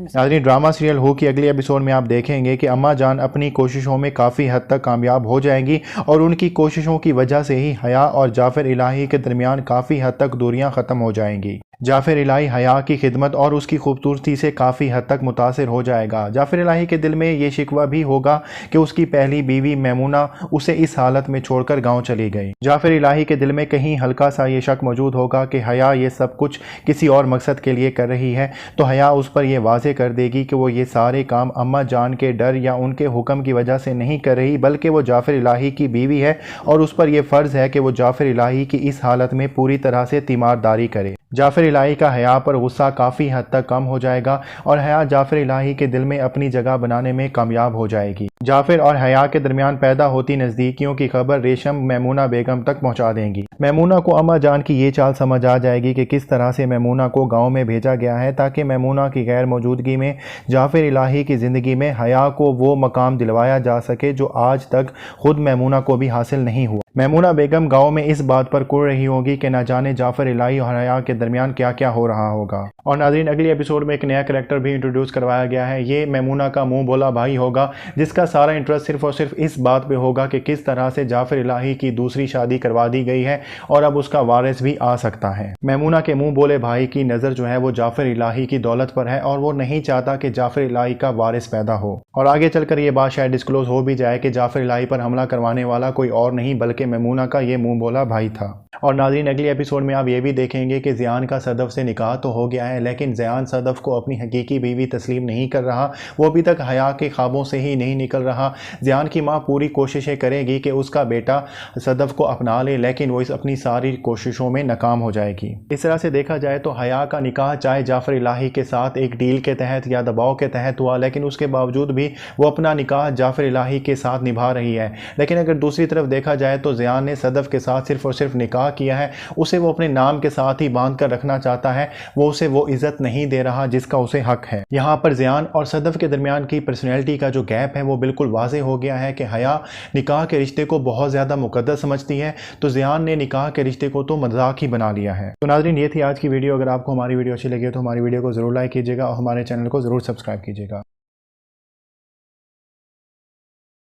नाज़रीन, drama serial हू की अगली एपिसोड में आप देखेंगे कि अम्मा जान अपनी कोशिशों में काफ़ी हद तक कामयाब हो जाएंगी और उनकी कोशिशों की वजह से ही हया और जाफ़र इलाही के दरमियान काफ़ी हद तक दूरियां ख़त्म हो जाएंगी। जाफ़र इलाही हया की खिदमत और उसकी खूबसूरती से काफ़ी हद तक मुतासिर हो जाएगा। जाफ़र इलाही के दिल में ये शिकवा भी होगा कि उसकी पहली बीवी मैमूना उसे इस हालत में छोड़कर गांव चली गई। जाफ़र इलाही के दिल में कहीं हल्का सा ये शक मौजूद होगा कि हया ये सब कुछ किसी और मकसद के लिए कर रही है, तो हया उस पर यह वाज़े कर देगी कि वो ये सारे काम अम्मा जान के डर या उनके हुक्म की वजह से नहीं कर रही, बल्कि वो जाफ़र इलाही की बीवी है और उस पर यह फ़र्ज़ है कि वो जाफ़र इलाही की इस हालत में पूरी तरह से तीमारदारी करे। जाफ़र इलाही का हया पर गुस्सा काफ़ी हद तक कम हो जाएगा और हया जाफ़र इलाही के दिल में अपनी जगह बनाने में कामयाब हो जाएगी। जाफ़र और हया के दरमियान पैदा होती नज़दीकियों की खबर रेशम मैमूना बेगम तक पहुंचा देंगी। मैमूना को अम्मा जान की ये चाल समझ आ जाएगी कि किस तरह से मैमूना को गांव में भेजा गया है ताकि मैमूना की गैर मौजूदगी में जाफ़र इलाही की ज़िंदगी में हया को वो मकाम दिलवाया जा सके जो आज तक खुद मैमूना को भी हासिल नहीं हुआ। मैमूना बेगम गांव में इस बात पर कुड़ रही होगी कि न जाने जाफ़र इलाही और हया के दरमियान क्या क्या हो रहा होगा। और नाज़रीन, अगली एपिसोड में एक नया करैक्टर भी इंट्रोड्यूस करवाया गया है। ये मैमूना का मुंह बोला भाई होगा, जिसका सारा इंटरेस्ट सिर्फ और सिर्फ इस बात पे होगा कि किस तरह से जाफ़र इलाही की दूसरी शादी करवा दी गई है और अब उसका वारिस भी आ सकता है। मैमूना के मुंह बोले भाई की नज़र जो है वो जाफ़र इलाही की दौलत पर है और वो नहीं चाहता कि जाफ़र इलाही का वारिस पैदा हो। और आगे चलकर ये बात शायद डिस्क्लोज हो भी जाए कि जाफ़र इलाही पर हमला करवाने वाला कोई और नहीं बल्कि मैमूना का ये मुंह बोला भाई था। और नाज़रीन, अगली एपिसोड में आप ये भी देखेंगे कि ज़ियान का सदफ़ से निकाह तो हो गया है, लेकिन ज़ियान सदफ़ को अपनी हकीकी बीवी तस्लीम नहीं कर रहा। वो अभी तक हया के ख्वाबों से ही नहीं निकल रहा। ज़ियान की माँ पूरी कोशिशें करेगी कि उसका बेटा सदफ़ को अपना ले, लेकिन वो इस अपनी सारी कोशिशों में नाकाम हो जाएगी। इस तरह से देखा जाए तो हया का निकाह चाहे जाफ़र इलाही के साथ एक डील के तहत या दबाव के तहत हुआ, लेकिन उसके बावजूद भी वो अपना निकाह जाफ़र इलाही के साथ निभा रही है। लेकिन अगर दूसरी तरफ देखा जाए तो ज़ियान ने सदफ़ के साथ सिर्फ और सिर्फ निकाह किया है, उसे वो अपने नाम के साथ ही बांध कर रखना चाहता है। वो उसे वो इज्जत नहीं दे रहा जिसका उसे हक है। यहाँ पर ज़ियान और सदफ़ के दरमियान की पर्सनैलिटी का जो गैप है वो बिल्कुल वाज़े हो गया है कि हया निकाह के रिश्ते को बहुत ज़्यादा मुक़द्दस समझती है, तो ज़ियान ने निकाह के रिश्ते को तो मजाक ही बना लिया है। तो नाज़रीन, ये थी आज की वीडियो। अगर आपको हमारी वीडियो अच्छी लगी तो हमारी वीडियो को ज़रूर लाइक कीजिएगा और हमारे चैनल को ज़रूर सब्सक्राइब कीजिएगा।